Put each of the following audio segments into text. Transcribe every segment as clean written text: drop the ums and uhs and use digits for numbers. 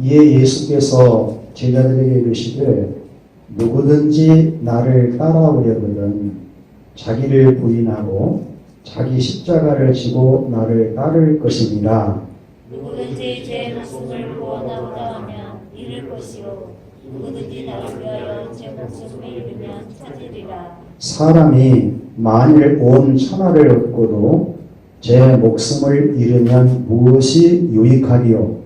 이에 예수께서 제자들에게 이르시되 누구든지 나를 따라오려거든 자기를 부인하고 자기 십자가를 지고 나를 따를 것이니라. 누구든지 제 목숨을 구원하고자 하면 잃을 것이요 누구든지 나를 위하여 제 목숨을 잃으면 찾으리라. 사람이 만일 온 천하를 얻고도 제 목숨을 잃으면 무엇이 유익하리요?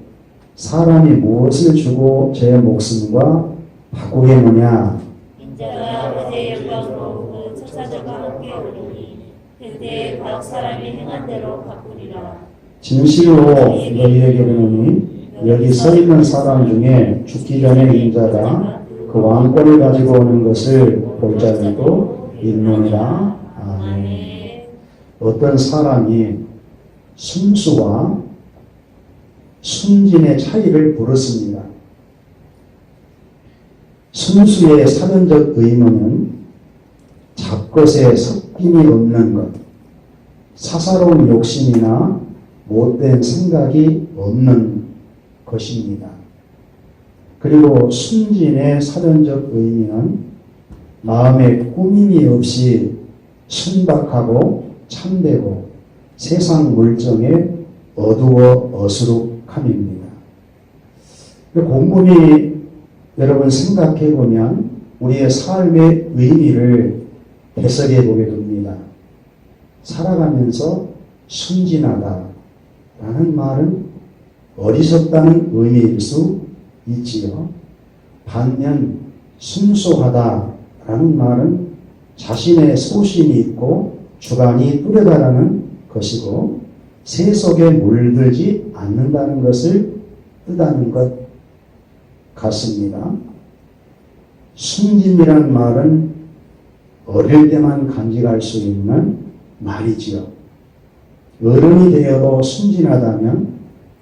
사람이 무엇을 주고 제 목숨과 바꾸겠느냐? 인자가 아버지의 영광으로 그 천사들과 함께 오리니 그때 각 사람이 행한 대로 바꾸리라. 진실로 너희에게 이르노니 여기 서 있는 사람 중에 죽기 전에 인자가 그 왕권을 가지고 오는 것을 볼 자들도 있느니라. 아멘. 어떤 사람이 순수와 순진의 차이를 물었습니다. 순수의 사전적 의무는 잡것에 섞임이 없는 것, 사사로운 욕심이나 못된 생각이 없는 것입니다. 그리고 순진의 사전적 의미는 마음에 꾸밈이 없이 순박하고 참되고 세상 물정에 어두워 어수룩함입니다. 곰곰이 여러분 생각해 보면 우리의 삶의 의미를 해석해 보게 됩니다. 살아가면서 순진하다라는 말은 어리석다는 의미일 수 있지요. 반면 순수하다라는 말은 자신의 소신이 있고 주관이 뚜렷하다는 것이고 세속에 물들지 않는다는 것을 뜻하는 것 같습니다. 순진이란 말은 어릴 때만 간직할 수 있는 말이지요. 어른이 되어도 순진하다면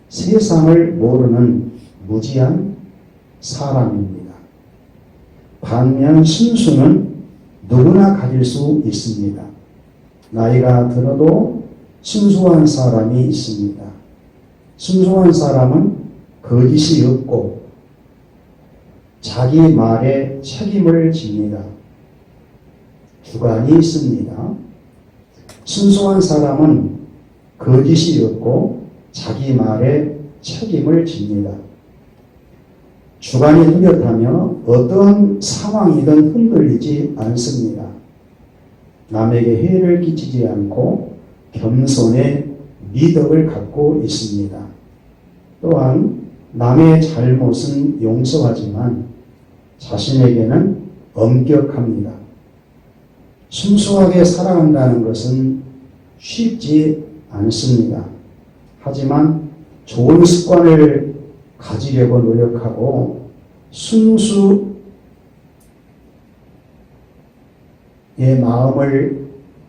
세상을 모르는 무지한 사람입니다. 반면 순수는 누구나 가질 수 있습니다. 나이가 들어도 순수한 사람이 있습니다. 순수한 사람은 거짓이 없고 자기 말에 책임을 집니다. 주관이 있습니다. 순수한 사람은 거짓이 없고 자기 말에 책임을 집니다. 주관이 뚜렷하며 어떠한 상황이든 흔들리지 않습니다. 남에게 해를 끼치지 않고 겸손의 미덕을 갖고 있습니다. 또한 남의 잘못은 용서하지만 자신에게는 엄격합니다. 순수하게 살아간다는 것은 쉽지 않습니다. 하지만 좋은 습관을 가지려고 노력하고 순수의 마음을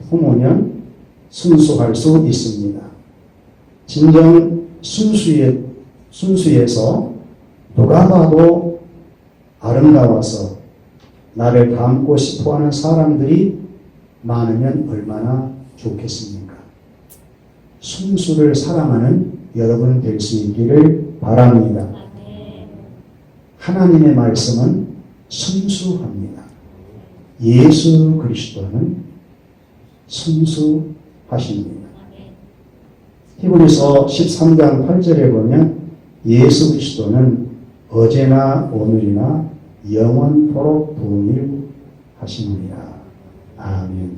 품으면 순수할 수 있습니다. 진정 순수에서 누가 봐도 아름다워서 나를 닮고 싶어하는 사람들이 많으면 얼마나 좋겠습니까? 순수를 사랑하는 여러분 될 수 있기를 바랍니다. 하나님의 말씀은 순수합니다. 예수 그리스도는 순수하십니다. 히브리서 13장 8절에 보면 예수 그리스도는 어제나 오늘이나 영원토록 동일하시느니라. 아멘.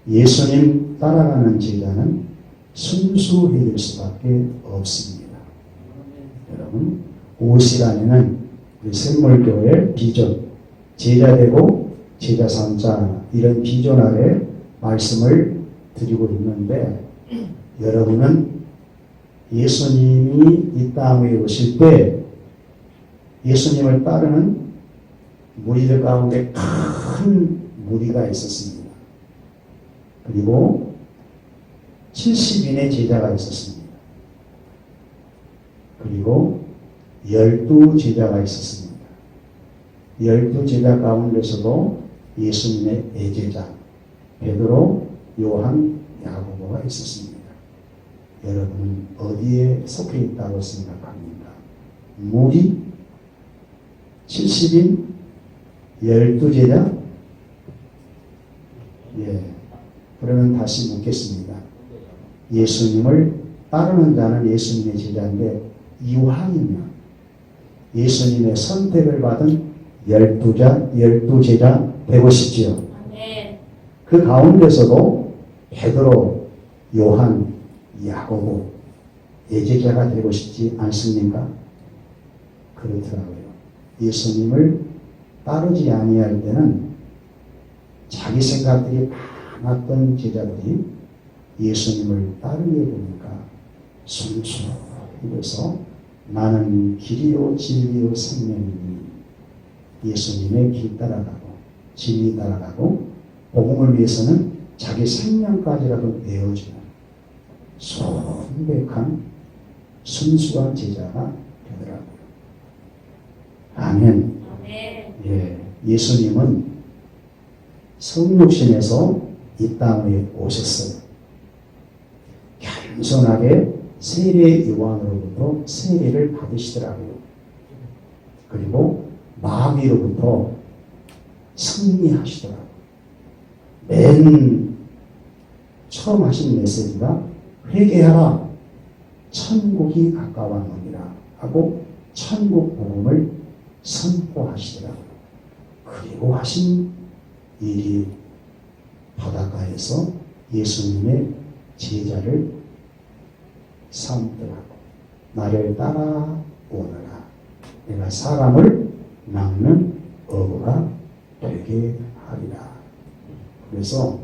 예수님 따라가는 제자는 순수해야 될 수밖에 없습니다. 여러분, 5시간에는 우리 샘물교회 비전, 제자되고 제자 삼자 이런 비전 아래 말씀을 드리고 있는데 여러분은 예수님이 이 땅에 오실 때 예수님을 따르는 무리들 가운데 큰 무리가 있었습니다. 그리고 70인의 제자가 있었습니다. 그리고 12제자가 있었습니다. 12제자 가운데서도 예수님의 애제자 베드로, 요한, 야고보가 있었습니다. 여러분은 어디에 속해 있다고 생각합니까? 무리 70인 12제자? 예. 그러면 다시 묻겠습니다. 예수님을 따르는 자는 예수님의 제자인데 이왕이면 예수님의 선택을 받은 12제자 되고 싶지요. 아멘. 그 가운데서도 베드로, 요한, 야고보 예제자가 되고 싶지 않습니까? 그렇더라고요. 예수님을 따르지 아니할 때는 자기 생각들이 많았던 제자들이 예수님을 따르게 되니까 순수해서 나는 길이요 진리요 생명이니 예수님의 길 따라가고 진리 따라가고 복음을 위해서는 자기 생명까지라도 내어주는 순백한 순수한 제자가 되더라고요. 아멘. 아멘. 예, 예수님은 성육신에서 이 땅에 오셨어요. 겸손하게 세례 요한으로부터 세례를 받으시더라고요. 그리고 마귀로부터 승리하시더라고요. 맨 처음 하신 메시지가 회개하라 천국이 가까웠느니라 하고 천국 복음을 선포하시더라고요. 그리고 하신 일이 바닷가에서 예수님의 제자를 삼더라고. 나를 따라오너라. 내가 사람을 낚는 어부가 되게 하리라. 그래서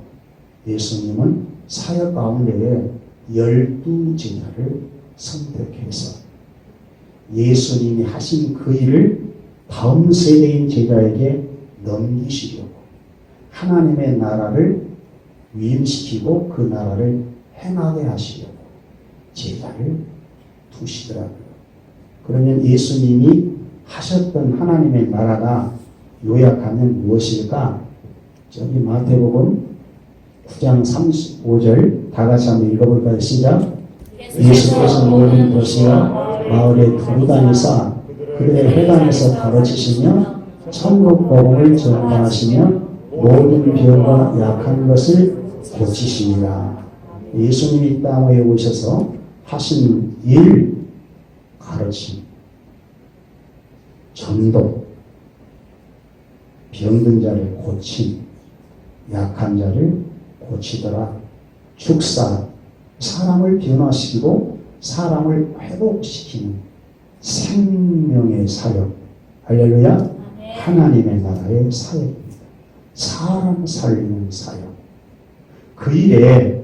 예수님은 사역 가운데에 12제자를 선택해서 예수님이 하신 그 일을 다음 세대인 제자에게 넘기시려고 하나님의 나라를 위임시키고 그 나라를 행하게 하시려고 제자를 두시더라고요. 그러면 예수님이 하셨던 하나님의 나라가 요약하면 무엇일까? 저기 마태복음 9장 35절 다 같이 한번 읽어볼까요? 시작. 예수께서 모든 도시와 마을에 두루 다니사 그들의 회당에서 가르치시며 천국 복음을 전파하시며 모든 병과 약한 것을 고치시니라. 예수님이 이 땅에 오셔서 하신 일, 가르침, 전도, 병든 자를 고침, 약한 자를 고치더라. 축사, 사람을 변화시키고 사람을 회복시키는 생명의 사역. 할렐루야. 하나님의 나라의 사역입니다. 사람 살리는 사역. 그 일에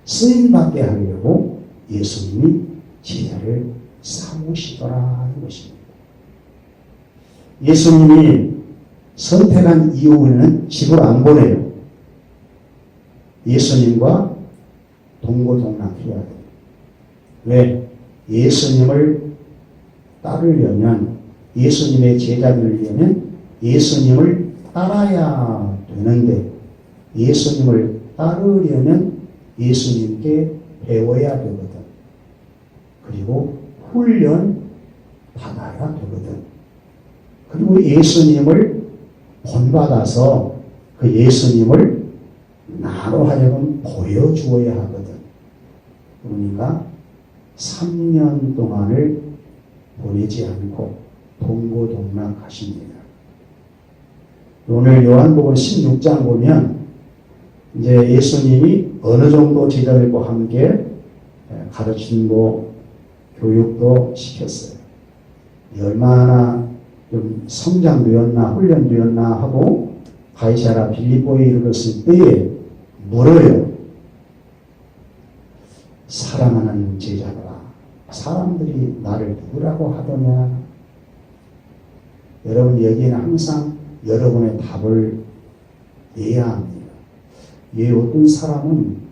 쓰임받게 하려고 예수님이 제자를 삼으시더라 하는 것입니다. 예수님이 선택한 이후에는 집을 안 보내요. 예수님과 동고동락해야 돼요. 왜? 예수님을 따르려면, 예수님의 제자들을 위하면 예수님을 따라야 되는데, 예수님을 따르려면 예수님께 배워야 되거든. 그리고 훈련 받아야 되거든. 그리고 예수님을 본받아서 그 예수님을 나로 하여금 보여주어야 하거든. 그러니까 3년 동안을 보내지 않고 동고동락하십니다. 오늘 요한복음 16장 보면 이제 예수님이 어느 정도 제자들과 함께 가르침도 교육도 시켰어요. 얼마나 좀 성장되었나 훈련되었나 하고 가이사라 빌립보에 이르렀을 때에 물어요. 사랑하는 제자들아, 사람들이 나를 누구라고 하더냐? 여러분 여기에는 항상 여러분의 답을 내야 합니다. 예, 어떤 사람은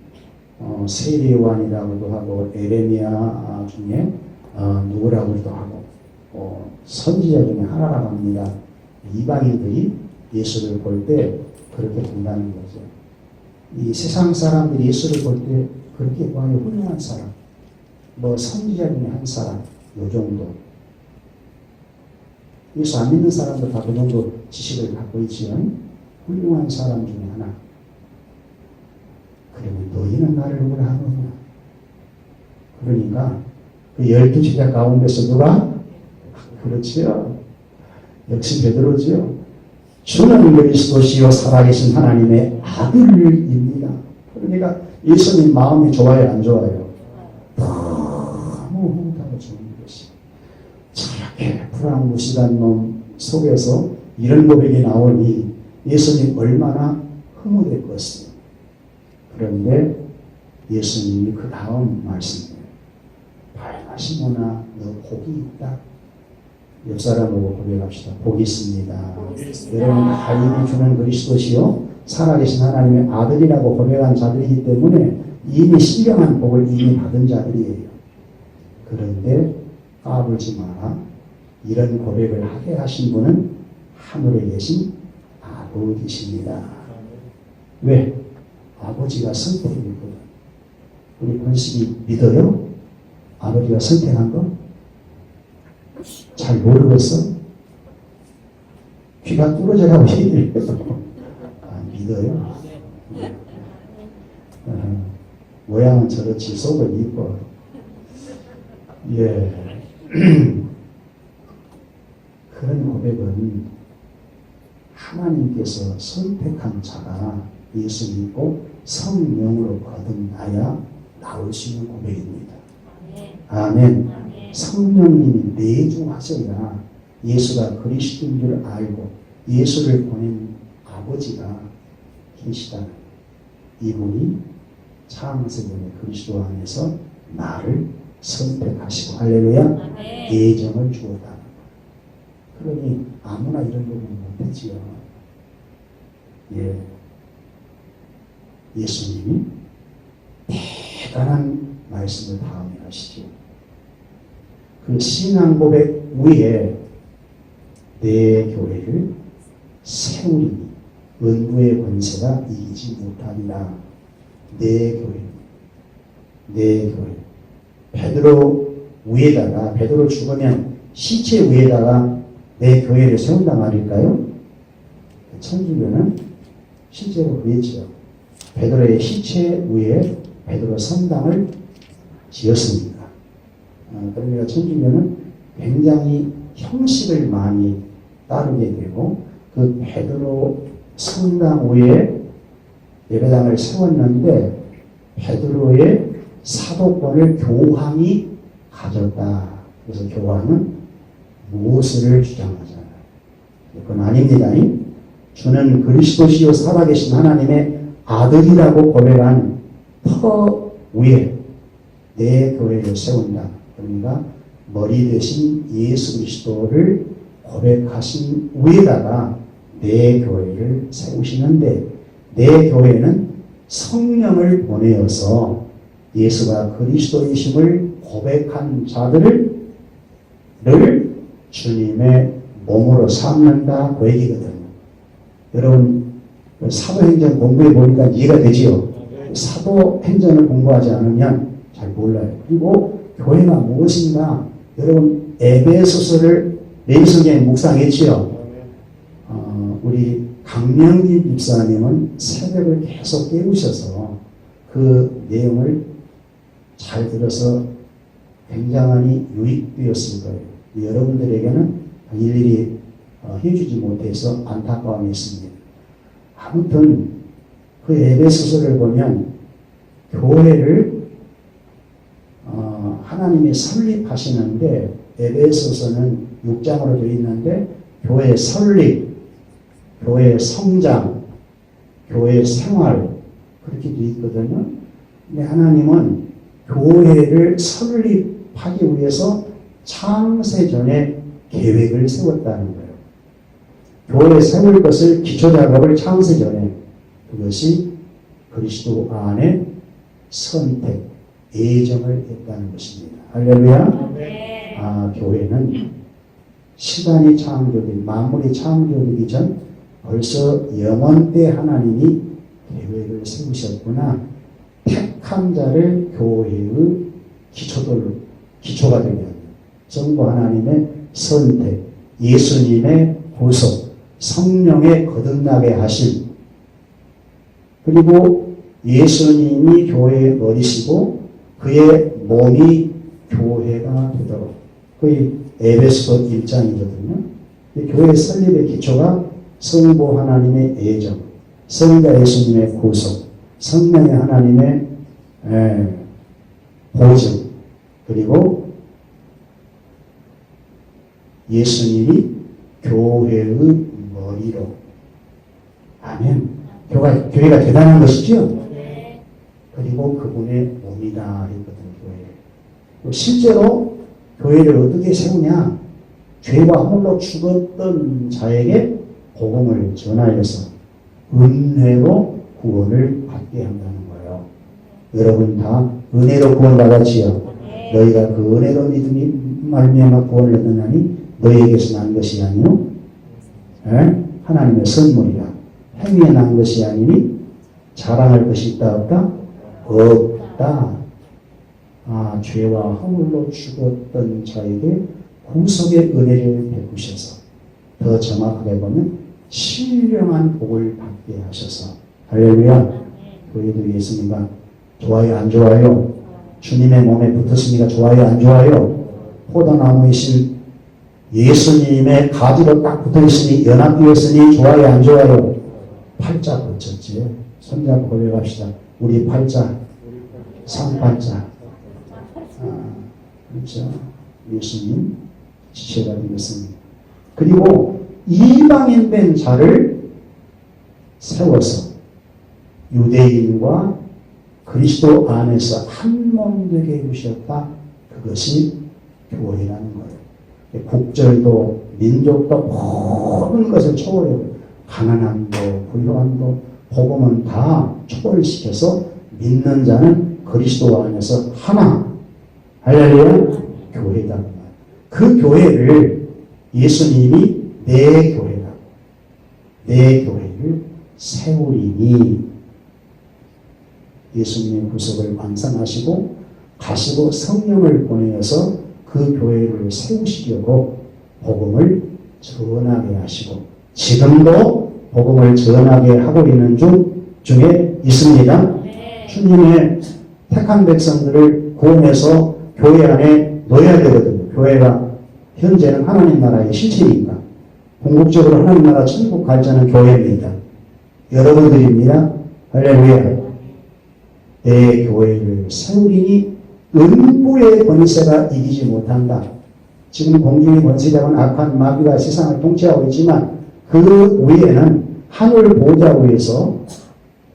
세례요한이라고도 하고 에레미야 중에 누구라고도 하고 선지자 중에 하나라고 합니다. 이방인들이 예수를 볼 때 그렇게 본다는 거죠. 이 세상 사람들이 예수를 볼 때 그렇게 봐요. 훌륭한 사람, 뭐 선지자 중에 한 사람, 요 정도. 예수 안 믿는 사람도 다 그 정도 지식을 갖고 있지요. 훌륭한 사람 중에 하나. 그러면 너희는 나를 누구라 하느냐. 그러니까 그 12제자 가운데서 누가? 그렇지요. 역시 베드로지요. 주는 그리스도시요 살아계신 하나님의 아들입니다. 그러니까 예수님 마음이 좋아요, 안 좋아요? 너무 흐뭇하고 좋은 것이. 저렇게 불안무실한 놈 속에서 이런 고백이 나오니 예수님 얼마나 흐뭇했겠어요. 그런데 예수님이 그 다음 말씀이에요. 발나 시몬아, 너 복이 있다. 옆 사람 보고 고백합시다. 복이 있습니다. 여러분, 하나님이 주는 그리스도시요 살아계신 하나님의 아들이라고 고백한 자들이기 때문에 이미 신령한 복을 이미 받은 자들이에요. 그런데 까불지 마라. 이런 고백을 하게 하신 분은 하늘에 계신 아버지십니다. 왜? 아버지가 선택했거든. 우리 권식이 믿어요? 아버지가 선택한 거? 잘 모르겠어? 귀가 뚫어져라고 얘기를 해서 믿어요? 모양은 저렇지 속은 이뻐. 예. 그런 고백은 하나님께서 선택한 자가 예수 믿고 성령으로 거듭나야 나올 수 있는 고백입니다. 아멘. 성령님이 내주하셔야 예수가 그리스도인 줄 알고 예수를 보낸 아버지가 계시다는 이분이 창세전에 그리스도 안에서 나를 선택하시고 할렐루야 예정을 주었다는 것. 그러니 아무나 이런 부분 못했지요. 예, 예수님이 대단한 말씀을 다음에 하시죠. 그 신앙 고백 위에 내 교회를 세우리니 은부의 권세가 이기지 못하리라. 내 교회, 내 교회. 베드로 위에다가, 베드로 죽으면 시체 위에다가 내 교회를 세운단 말일까요? 천주교는 실제로 그랬죠. 베드로의 시체 위에 베드로 성당을 지었습니다. 그러니까 천주교는 굉장히 형식을 많이 따르게 되고 그 베드로 성당 위에 예배당을 세웠는데 베드로의 사도권을 교황이 가졌다. 그래서 교황은 무엇을 주장하잖아요. 그건 아닙니다. 주는 그리스도시요 살아계신 하나님의 아들이라고 고백한 터 위에 내 교회를 세운다. 그러니까 머리 대신 예수 그리스도를 고백하신 위에다가 내 교회를 세우시는데 내 교회는 성령을 보내어서 예수가 그리스도이심을 고백한 자들을 주님의 몸으로 삼는다 그 얘기거든요. 여러분 사도행전 공부해 보니까 이해가 되지요. 사도행전을 공부하지 않으면 잘 몰라요. 그리고 교회가 무엇인가 여러분 에베소서를 내일성경에 묵상했지요. 우리 강명기 집사님은 새벽을 계속 깨우셔서 그 내용을 잘 들어서 굉장히 유익되었을 거예요. 여러분들에게는 일일이 해주지 못해서 안타까움이 있습니다. 아무튼 그 에베소서를 보면 교회를 하나님이 설립하시는데 에베소서는 6장으로 되어 있는데 교회 설립, 교회 성장, 교회 생활 그렇게 되어 있거든요. 근데 하나님은 교회를 설립하기 위해서 창세전에 계획을 세웠다는 거예요. 교회 세울 것을 기초작업을 창세전에 그것이 그리스도 안에 선택, 예정을 했다는 것입니다. 할렐루야. 교회는 시간이 창조되기, 만물이 창조되기 전 벌써 영원 때 하나님이 계획을 세우셨구나. 택한 자를 교회의 기초가 되게 합니다. 전부 하나님의 선택, 예수님의 구속, 성령의 거듭나게 하심, 그리고 예수님이 교회의 머리시고 그의 몸이 교회가 되도록, 거의 에베소 1장이거든요. 교회 설립의 기초가 성부 하나님의 애정, 성자 예수님의 구속, 성령의 하나님의 보증, 그리고 예수님이 교회의 머리로. 아멘. 교회가 대단한 것이죠. 그리고 그분의 몸이다 했거든, 교회. 실제로 교회를 어떻게 세우냐? 죄와 홀로 죽었던 자에게 복음을 전하여서 은혜로 구원을 받게 한다는 거예요. 여러분 다 은혜로 구원받았지요. 너희가 그 은혜로 믿음이 말미암아 구원을 얻느냐니 너희에게서 난 것이 아니요 하나님의 선물이라. 행위에 난 것이 아니니 자랑할 것이 있다 없다? 없다. 죄와 허물로 죽었던 자에게 구속의 은혜를 베푸셔서, 더 정확하게 보면 신령한 복을 받게 하셔서. 할렐루야. 교회도 예수님과 좋아요 안 좋아요? 주님의 몸에 붙었으니까 좋아요 안 좋아요? 포도나무이신 예수님의 가지로 딱 붙어있으니, 연합되었으니 좋아요 안 좋아요? 팔자 붙였지. 손잡고 고백합시다. 우리 팔자, 상팔자. 그렇죠. 예수님 지체가 되었습니다. 그리고 이방인 된 자를 세워서 유대인과 그리스도 안에서 한 몸 되게 해주셨다. 그것이 교회라는 거예요. 국절도 민족도 모든 것을 초월해요. 가난함도 부유함도 복음은 다 초월시켜서 믿는 자는 그리스도 안에서 하나. 할렐루야. 교회다. 그 교회를 예수님이 내 교회다, 내 교회를 세우리니, 예수님의 구속을 완성하시고 가시고 성령을 보내어서 그 교회를 세우시려고 복음을 전하게 하시고, 지금도 복음을 전하게 하고 있는 중에 있습니다. 주님의 택한 백성들을 구원해서 교회 안에 넣어야 되거든요. 교회가 현재는 하나님 나라의 실체니까. 궁극적으로 하나님 나라 천국 갈 자는 교회입니다. 여러분들입니다. 할렐루야. 내 교회를 세우리니 음부의 권세가 이기지 못한다. 지금 공중의 권세자는 악한 마귀가 세상을 통치하고 있지만 그 위에는 하늘 보좌 위에서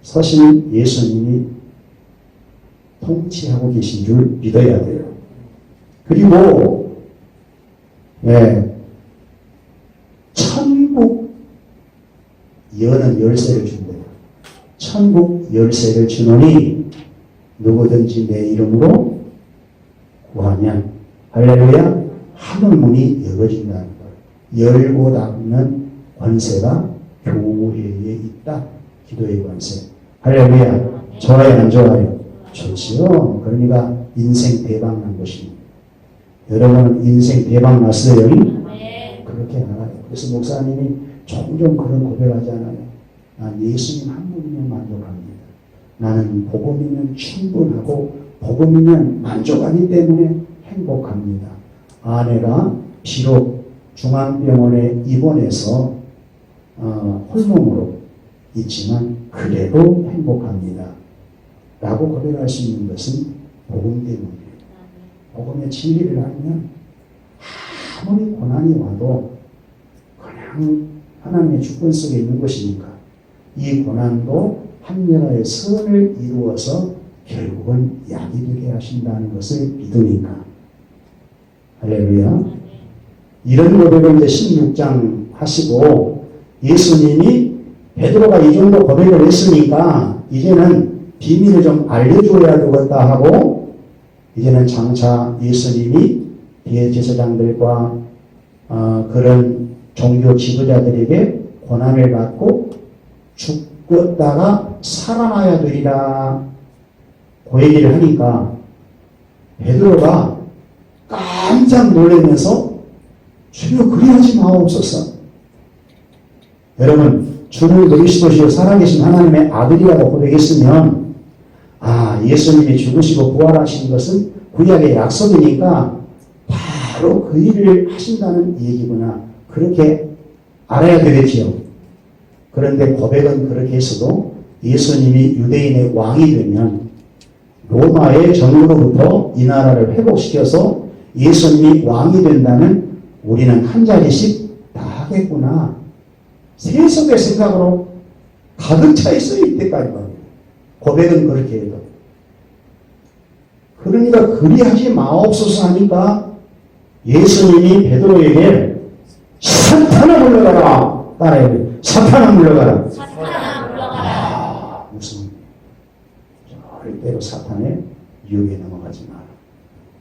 서신 예수님이 통치하고 계신 줄 믿어야 돼요. 그리고 천국 여는 열쇠를 준대요. 천국 열쇠를 주노니 누구든지 내 이름으로 구하면, 할렐루야, 하늘 문이 열어진다는 거예요. 열고 닫는 권세가 교회에 있다. 기도의 권세. 할렐루야. 좋아요 안 좋아요? 좋지요. 그러니까 인생 대박 난 것입니다. 여러분은 인생 대박 났어요? 그렇게 알아요. 그래서 목사님이 종종 그런 고백하잖아요. 난 예수님 한 분이면 만족합니다. 나는 복음이면 충분하고 복음이면 만족하기 때문에 행복합니다. 아내가 비록 중앙병원에 입원해서 홀몸으로 있지만 그래도 행복합니다. 라고 고백할 수 있는 것은 복음 때문이에요. 복음의 진리를 알면 아무리 고난이 와도 그냥 하나님의 주권 속에 있는 것이니까 이 고난도 한나라의 선을 이루어서 결국은 약이 되게 하신다는 것을 믿으니까. 할렐루야. 이런 고백을 이제 16장 하시고, 예수님이 베드로가 이 정도 고백을 했으니까 이제는 비밀을 좀 알려줘야 되겠다 하고, 이제는 장차 예수님이 대제사장들과 그런 종교 지도자들에게 고난을 받고 죽었다가 살아나야 되리라 그 얘기를 하니까 베드로가 깜짝 놀라면서 주여 그리하지 마옵소서. 여러분 주를 그리스도시요 살아계신 하나님의 아들이라고 고백했으면 예수님이 죽으시고 부활하신 것은 구약의 약속이니까 바로 그 일을 하신다는 얘기구나. 그렇게 알아야 되겠지요. 그런데 고백은 그렇게 했어도 예수님이 유대인의 왕이 되면 로마의 정으로부터 이 나라를 회복시켜서 예수님이 왕이 된다면 우리는 한 자리씩 다 하겠구나. 세속의 생각으로 가득 차 있어요. 이때까지 말이에요. 고백은 그렇게 해도. 그러니까 그리하지 마옵소서 하니까 예수님이 베드로에게 사탄아 물러가라. 따라해요. 사탄아 물러가라. 사탄아 물러가라. 무슨 절대로 사탄의 유혹에 넘어가지 마라.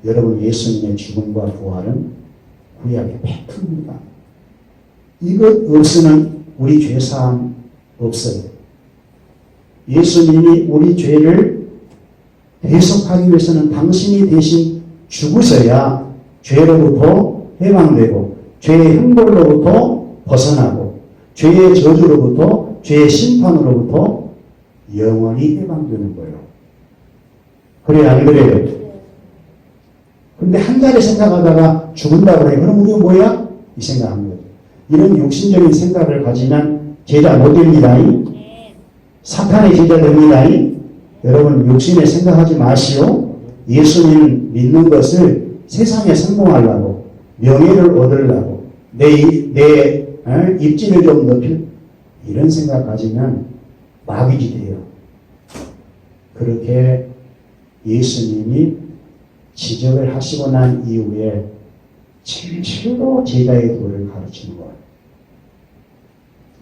여러분 예수님의 죽음과 부활은 구약의 팩트입니다. 이것 없으면 우리 죄사함 없어요. 예수님이 우리 죄를 대속하기 위해서는 당신이 대신 죽으셔야 죄로부터 해방되고 죄의 형벌로부터 벗어나고 죄의 저주로부터 죄의 심판으로부터 영원히 해방되는 거예요. 그래요? 안 그래요? 근데 한 자리 생각하다가 죽은다고 해요. 그럼 우리가 뭐야? 이 생각하는 거죠. 이런 육신적인 생각을 가지면 제자 못 됩니다. 사탄의 제자 됩니다. 여러분 육신에 생각하지 마시오. 예수님 믿는 것을 세상에 성공하려고 명예를 얻으려고 내 입지를 좀 높일 이런 생각 가지면 마귀지 돼요. 그렇게 예수님이 지적을 하시고 난 이후에 진실로 제자의 도를 가르치는 거예요.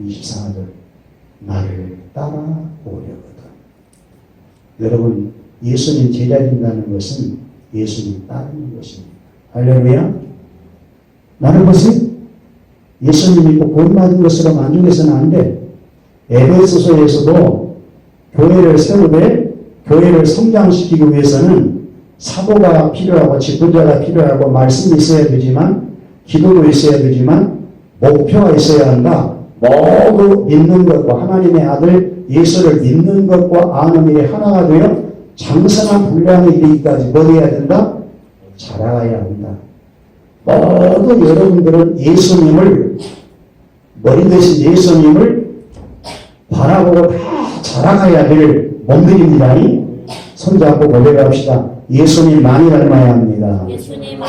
24절 나를 따라오려거든. 여러분 예수님 제자 된다는 것은 예수님 따르는 것입니다. 할렐루야. 나를 보세요. 예수님 믿고 본받은 것으로 만족해서는 안 돼. 에베소서에서도 교회를 세우되 교회를 성장시키기 위해서는 사도가 필요하고 지도자가 필요하고 말씀이 있어야 되지만 기도도 있어야 되지만 목표가 있어야 한다. 모두 믿는 것과 하나님의 아들 예수를 믿는 것과 아는 일이 하나가 되어 장성한 분량에 이르기까지 뭐 해야 된다? 자라가야 한다. 모두 여러분들은 예수님을 머리 대신 예수님을 바라보고 다 자라가야 될 몸들입니다. 손잡고 고백합시다. 예수님 많이 닮아야 합니다.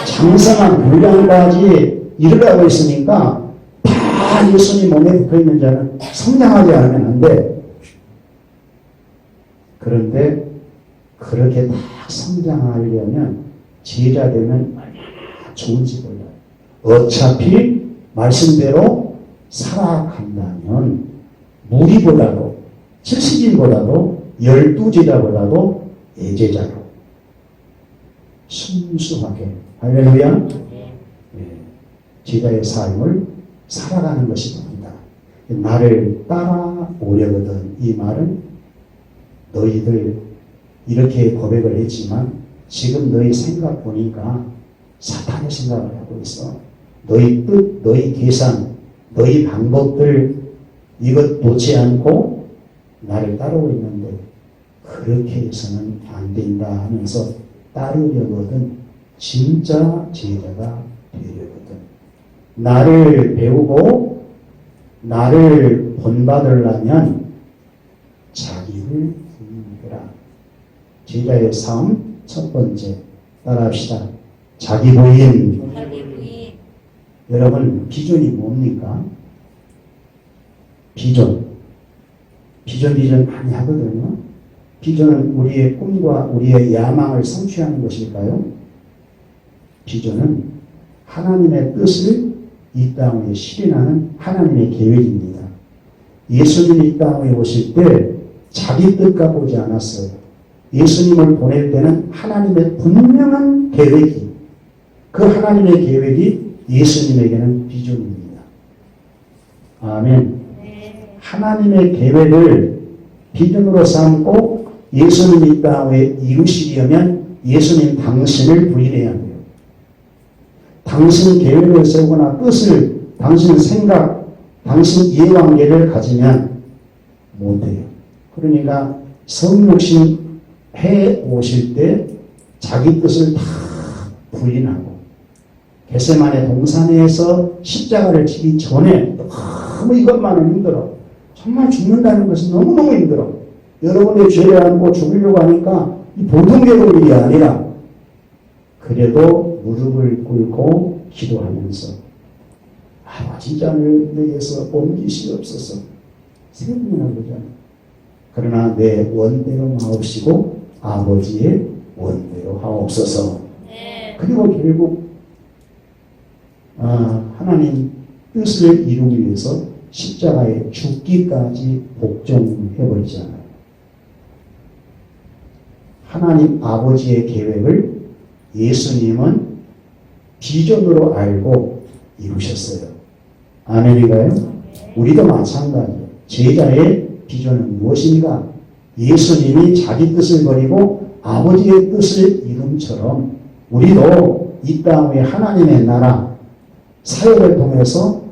장성한 분량까지 이르라고 있으니까 다 예수님 몸에 붙어있는 자는 성장하지 않으면 안 돼. 그런데 그렇게 다 성장하려면 제자 되면 얼마나 좋은지 몰라요. 어차피 말씀대로 살아간다면 무리보다도 70인보다도 12제자보다도 예제자로 순수하게 할렐루야. 제자의 삶을 살아가는 것이 됩니다. 나를 따라오려거든. 이 말은 너희들 이렇게 고백을 했지만 지금 너희 생각 보니까 사탄의 생각을 하고 있어. 너희 뜻, 너희 계산, 너희 방법들 이것 놓지 않고 나를 따르고 있는데 그렇게 해서는 안 된다 하면서 따르려거든. 진짜 제자가 되려거든. 나를 배우고 나를 본받으려면 자기를 부인해라. 제자의 삶 첫 번째 따라합시다. 자기 부인. 여러분 비전이 뭡니까? 비전 많이 하거든요. 비전은 우리의 꿈과 우리의 야망을 성취하는 것일까요? 비전은 하나님의 뜻을 이 땅에 실현하는 하나님의 계획입니다. 예수님이 이 땅에 오실 때 자기 뜻과 보지 않았어요. 예수님을 보낼 때는 하나님의 분명한 계획이, 그 하나님의 계획이 예수님에게는 비전입니다. 아멘. 하나님의 계획을 비전으로 삼고 예수님이 이 땅에 이루시려면 예수님 당신을 부인해야 돼요. 당신 계획을 세우거나 뜻을, 당신 생각, 당신 이해관계를 가지면 못해요. 그러니까 성육신 해 오실 때 자기 뜻을 다 부인하고 겟세마네 동산에서 십자가를 지기 전에 너무 이것만은 힘들어. 정말 죽는다는 것은 너무너무 힘들어. 여러분의 죄를 안고 죽으려고 하니까 이 보통 되는 일이 아니라 그래도 무릎을 꿇고 기도하면서 아버지 자를 내게서 옮기시옵소서. 세 번이나 그러잖아요. 그러나 내 원대로 마옵시고 아버지의 원대로 하옵소서. 네. 그리고 결국 하나님 뜻을 이루기 위해서 십자가에 죽기까지 복종해버리잖아요. 하나님 아버지의 계획을 예수님은 비전으로 알고 이루셨어요. 아멘인가요? 우리도 마찬가지예요. 제자의 비전은 무엇인가? 예수님이 자기 뜻을 버리고 아버지의 뜻을 이룬처럼 우리도 이 땅의 하나님의 나라 사역을 통해서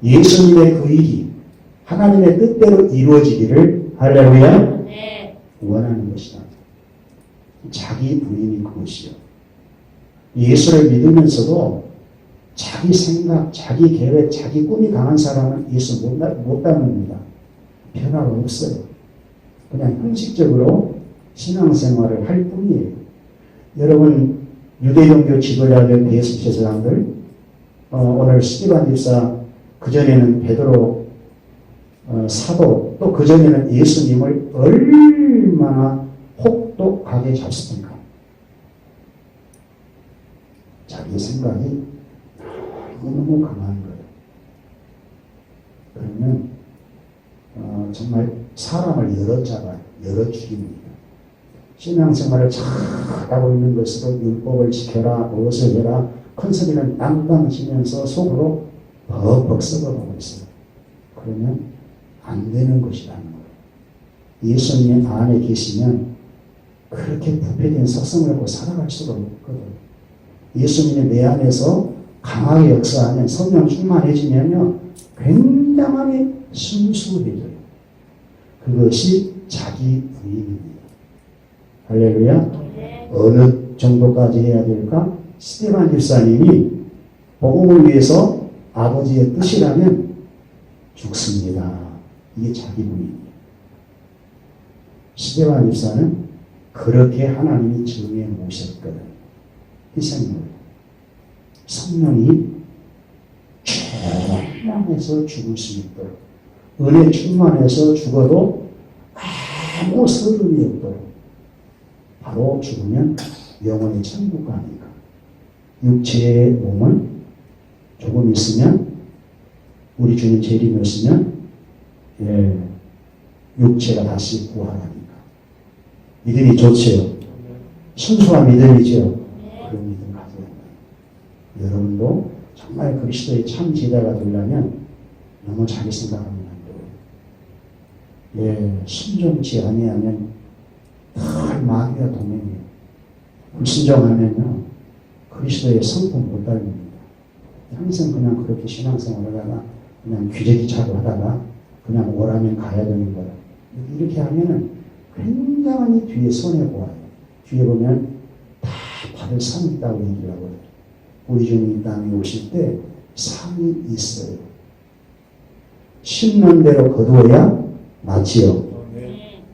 예수님의 그 일이 하나님의 뜻대로 이루어지기를 할렐루야 네. 원하는 것이다. 자기 부인이 그것이요. 예수를 믿으면서도 자기 생각, 자기 계획, 자기 꿈이 강한 사람은 예수 못 닮습니다. 변화가 없어요. 그냥 형식적으로 신앙생활을 할 뿐이에요. 여러분 유대종교 지도자들, 대수제사장들 오늘 스티반 집사, 그전에는 베드로 사도, 또 그전에는 예수님을 얼마나 혹독하게 잡습니까? 자기 생각이 너무 강한 거예요. 그러면 정말 사람을 열어잡아요. 열어죽입니다. 신앙생활을 잘 하고 있는 것으로 율법을 지켜라, 무엇을 해라, 큰 소리는 땅땅 치면서 속으로 벅벅 썩어가고 있어요. 그러면 안 되는 것이라는 거예요. 예수님 안에 계시면 그렇게 부패된 속성을 갖고 살아갈 수가 없거든요. 예수님이 내 안에서 강하게 역사하면 성령 충만해지면요 굉장히 순수해져요. 그것이 자기 부인입니다. 할렐루야. 네. 어느 정도까지 해야 될까? 스테반 집사님이 복음을 위해서 아버지의 뜻이라면 죽습니다. 이게 자기 부인입니다. 스테반 집사는 그렇게 하나님이 정해 모셨거든요. 희생을. 성령이 충만해서 죽을 수 있도록, 은혜 충만해서 죽어도 아무 서름이 없도록, 바로 죽으면 영원히 천국 가니까. 육체의 몸은 조금 있으면, 우리 주님 재림이었으면 육체가 다시 부활하니까. 믿음이 좋지요. 순수한 믿음이죠. 그런 믿음 가져야 돼요. 여러분도 정말 그리스도의 참 제자가 되려면 너무 자기 생각하면 안 돼요. 순종치 아니하면 다 마귀와 동행이에요. 불순종하면요 그리스도의 성품 못 닮습니다. 항상 그냥 그렇게 신앙생활을 하다가 그냥 귀재기 차고 하다가 그냥 오라면 가야 되는 거야. 이렇게 하면은 굉장히 뒤에 손해보아요. 뒤에 보면 다 받을 상이 있다고 얘기를 하거든요. 우리 주님 이 땅에 오실 때 상이 있어요. 심는 대로 거두어야 마치요.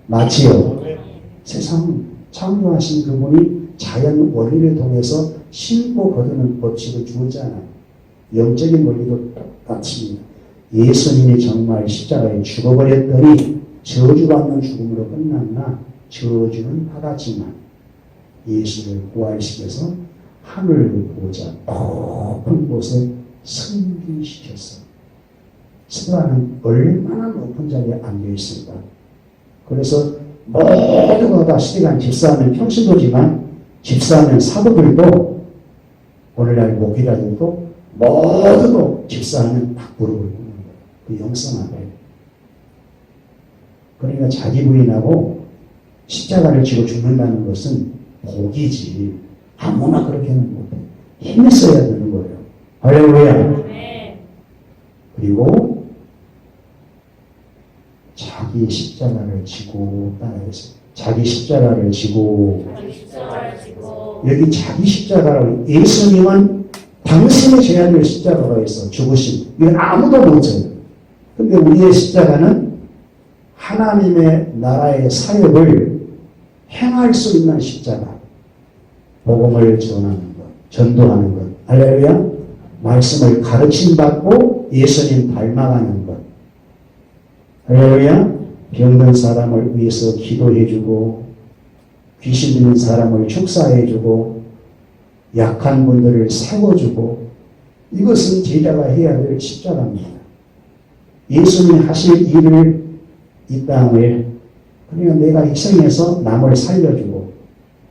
마치요. 세상 창조하신 그분이 자연 원리를 통해서 심고 거두는 법칙을 주었잖아요. 영적인 원리도 똑같습니다. 예수님이 정말 십자가에 죽어버렸더니 저주받는 죽음으로 끝났나? 저주는 받았지만 예수를 부활시켜서 하늘 보좌 높은 곳에 승진시켰어요. 스테반은 얼마나 높은 자리에 앉아있을까? 그래서 모두가 다 스테반 집사하면 평신도지만 집사하면 사도들도 오늘날 목회자들도 모두도 집사하면 딱 무릎을 꿇는 거예요. 그 영성 앞에. 그러니까 자기 부인하고 십자가를 지고 죽는다는 것은 복이지 아무나 그렇게는 못해. 힘이 써야 되는 거예요. 할렐루야. 아멘. 그리고 자기 십자가를 지고 따라했어요. 자기 십자가를 지고. 자기 십자가를 지고 여기 자기 십자가를 예수님은 당신이 져야 될 십자가로 해서 죽으신. 이건 아무도 못 져요. 근데 우리의 십자가는 하나님의 나라의 사역을 행할 수 있는 십자가. 복음을 전하는 것, 전도하는 것. 할렐루야. 말씀을 가르침받고 예수님 닮아가는 것. 할렐루야. 병든 사람을 위해서 기도해주고 귀신 들린 사람을 축사해주고 약한 분들을 세워주고 이것은 제자가 해야 될 십자가입니다. 예수님이 하실 일을 이 땅에 그러니까 내가 희생해서 남을 살려주고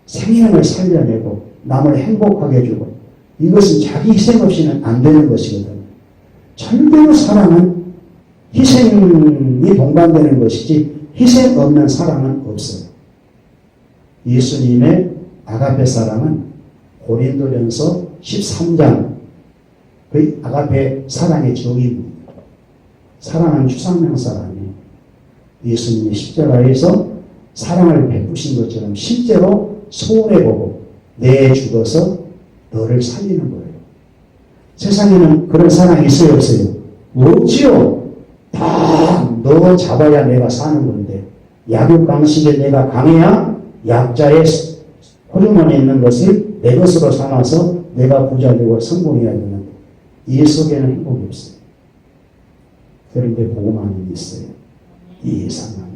생명을 살려내고 남을 행복하게 해주고 이것은 자기 희생 없이는 안 되는 것이거든요. 절대로 사랑은 희생이 동반되는 것이지 희생 없는 사랑은 없어요. 예수님의 아가페 사랑은 고린도전서 13장 그 아가페 사랑의 정의입니다. 사랑은 추상명 사랑이에요. 예수님이 십자가에서 사랑을 베푸신 것처럼 실제로 손해보고 내 죽어서 너를 살리는 거예요. 세상에는 그런 사랑이 있어요, 없어요? 없지요. 다 너 잡아야 내가 사는 건데 약육강식에 내가 강해야 약자의 호르몬에 있는 것을 내 것으로 삼아서 내가 부자 되고 성공해야 되는데 이 속에는 행복이 없어요. 그런데 복음만이 있어요. 이 예상만이.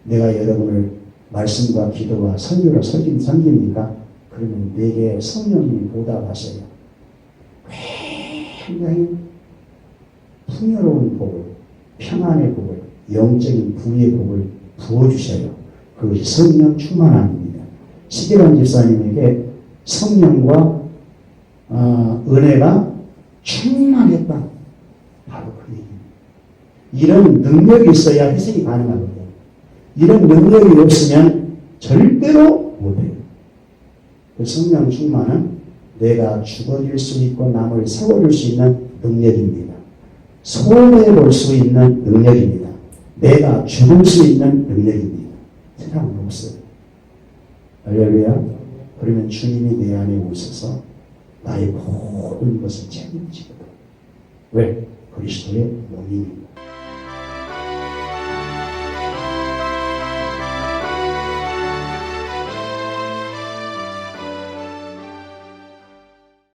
내가 여러분을 말씀과 기도와 선교로 섬깁니까? 그러면 내게 성령님이 보답하셔요. 굉장히 풍요로운 복을, 평안의 복을, 영적인 부의 복을 부어주셔요. 그것이 성령 충만함입니다. 시계관 집사님에게 성령과 은혜가 충만했다. 바로 그 얘기입니다. 이런 능력이 있어야 희생이 가능하거든요. 이런 능력이 없으면 절대로 못해요. 그 성령 충만은 내가 죽어질 수 있고 남을 세워줄 수 있는 능력입니다. 손해볼 수 있는 능력입니다. 내가 죽을 수 있는 능력입니다. 세상은 없어요. 할렐루야. 그러면 주님이 내 안에 오셔서 나의 모든 것을 책임지거든. 왜? 그리스도의 몸이니까.